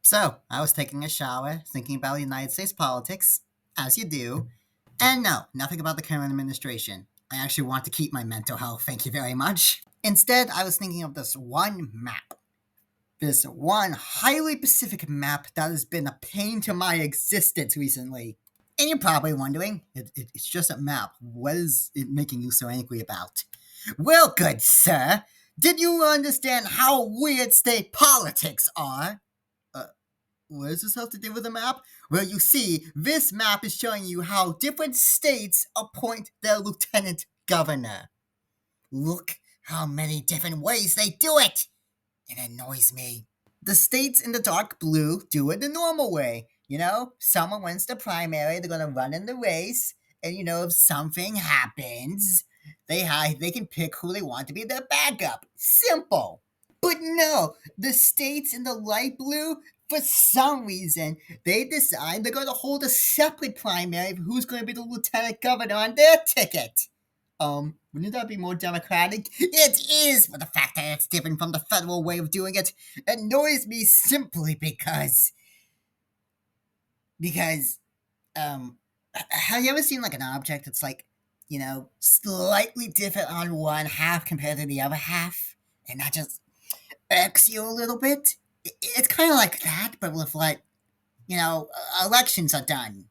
So, I was taking a shower, thinking about United States politics, as you do, and no, nothing about the current administration. I actually want to keep my mental health, thank you very much. Instead, I was thinking of this one map. This one highly specific map that has been a pain to my existence recently. And you're probably wondering, it's just a map. What is it making you so angry about? Well, good sir, did you understand how weird state politics are? Uh, what does this have to do with the map? Well, you see, this map is showing you how different states appoint their lieutenant governor. Look how many different ways they do it! It annoys me. The states in the dark blue do it the normal way. Someone wins the primary, they're gonna run in the race, and if something happens, they can pick who they want to be their backup. Simple. But no, the states in the light blue, for some reason, they decide they're going to hold a separate primary for who's going to be the lieutenant governor on their ticket. Wouldn't that be more democratic? It is, but the fact that it's different from the federal way of doing it annoys me simply because, have you ever seen like an object that's like, slightly different on one half compared to the other half? And that just irks you a little bit? It's kind of like that, but with like, elections are done.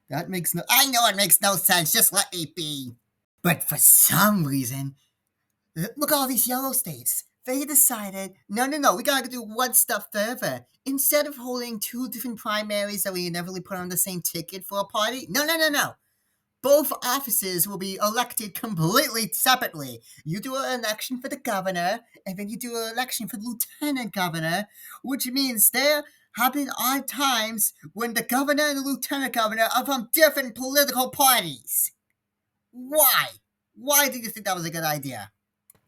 That makes no. I know it makes no sense. Just let me be. But for some reason, look at all these yellow states. They decided, no, no, no, we gotta do one step further. Instead of holding two different primaries that we inevitably put on the same ticket for a party, no, no, no, no. Both offices will be elected completely separately. You do an election for the governor, and then you do an election for the lieutenant governor, which means there happen odd times when the governor and the lieutenant governor are from different political parties. Why? Why did you think that was a good idea?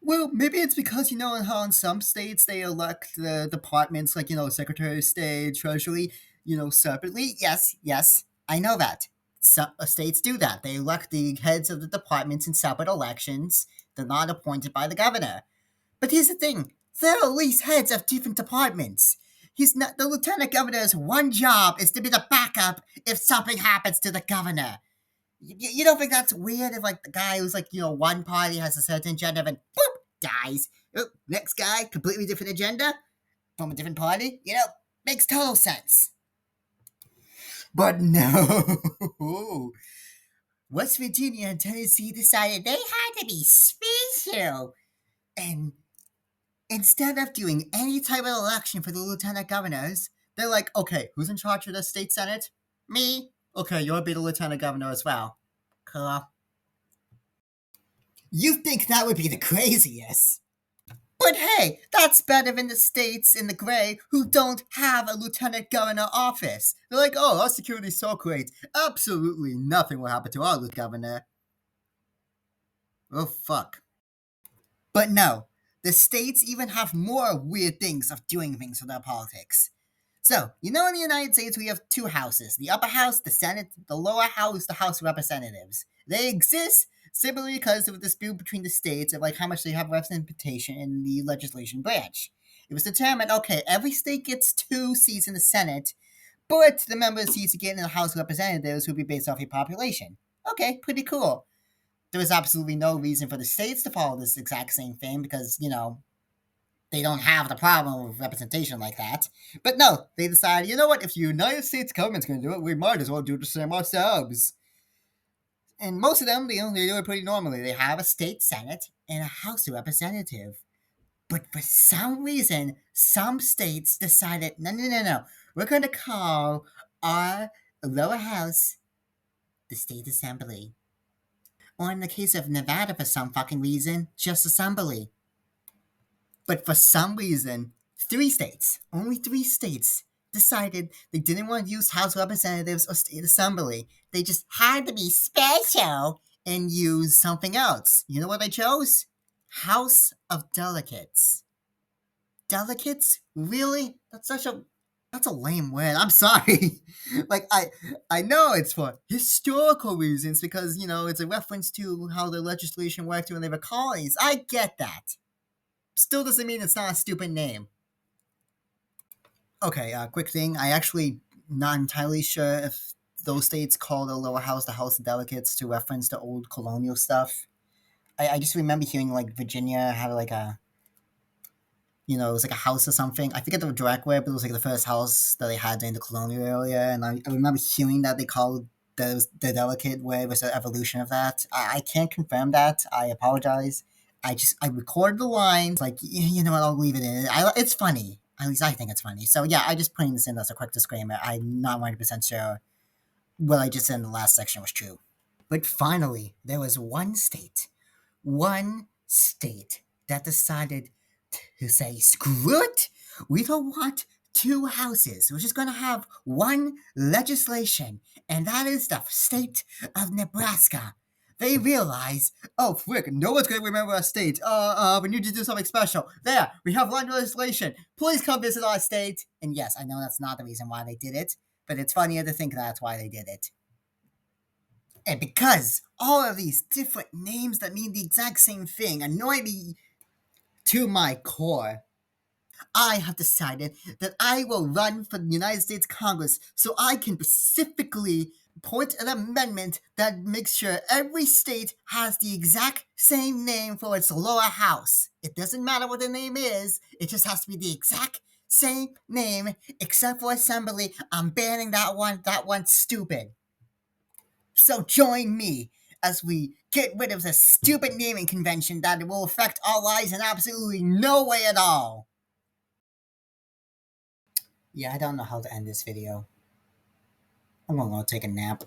Well, maybe it's because how in some states they elect the departments like Secretary of State, Treasury, separately. Yes, yes, I know that. Some states do that. They elect the heads of the departments in separate elections. They're not appointed by the governor. But here's the thing: there are at least heads of different departments. He's not the lieutenant governor's one job is to be the backup if something happens to the governor. You don't think that's weird if like the guy who's like one party has a certain agenda and boop dies. Oh, next guy completely different agenda from a different party. Makes total sense. But no, West Virginia and Tennessee decided they had to be special, and instead of doing any type of election for the lieutenant governors, they're like, okay, who's in charge of the state senate? Me. Okay, you'll be the lieutenant governor as well. Cool. You think that would be the craziest. But hey, that's better than the states in the gray who don't have a lieutenant governor office. They're like, oh, our security's so great. Absolutely nothing will happen to our lieutenant governor. Oh, fuck. But no, the states even have more weird things of doing things with their politics. So, in the United States, we have two houses the upper house, the Senate, the lower house, the House of Representatives. They exist simply because of a dispute between the states of like how much they have representation in the legislation branch. It was determined, okay, every state gets 2 seats in the Senate, but the member seats you get in the House of Representatives will be based off your population. Okay, pretty cool. There was absolutely no reason for the states to follow this exact same thing because, they don't have the problem with representation like that. But no, they decided, you know what, if the United States government's going to do it, we might as well do the same ourselves. And most of them, they do it pretty normally. They have a state senate and a House of Representative. But for some reason, some states decided, no, no, no, no, we're going to call our lower house the state assembly. Or in the case of Nevada, for some fucking reason, just assembly. But for some reason, 3 states, only 3 states, decided they didn't want to use House of Representatives or State Assembly. They just had to be special and use something else. You know what they chose? House of Delegates. Delegates? Really? That's a lame word. I'm sorry. like I know it's for historical reasons because it's a reference to how the legislation worked when they were colonies. I get that. Still doesn't mean it's not a stupid name. Okay, quick thing. I actually not entirely sure if those states call the lower house the House of Delegates to reference the old colonial stuff. I just remember hearing like Virginia had like a it was like a house or something. I forget the direct way, but it was like the first house that they had during the colonial era, and I remember hearing that they called the delicate way was an evolution of that. I can't confirm that. I apologize. I record the lines like you know what, I'll leave it in. It's funny. At least I think it's funny. So yeah, I just putting this in as a quick disclaimer. I'm not 100% sure what I just said in the last section was true. But finally, there was one state that decided to say, screw it, we don't want two houses. We're just going to have one legislation, and that is the state of Nebraska. They realize, oh, frick, no one's going to remember our state. We need to do something special. There, we have one legislation. Please come visit our state. And yes, I know that's not the reason why they did it, but it's funnier to think that's why they did it. And because all of these different names that mean the exact same thing annoy me to my core, I have decided that I will run for the United States Congress so I can specifically point an amendment that makes sure every state has the exact same name for its lower house. It doesn't matter what the name is, it just has to be the exact same name, except for assembly. I'm banning that one. That one's stupid. So join me as we get rid of this stupid naming convention that will affect our lives in absolutely no way at all. Yeah, I don't know how to end this video. I'm gonna go take a nap.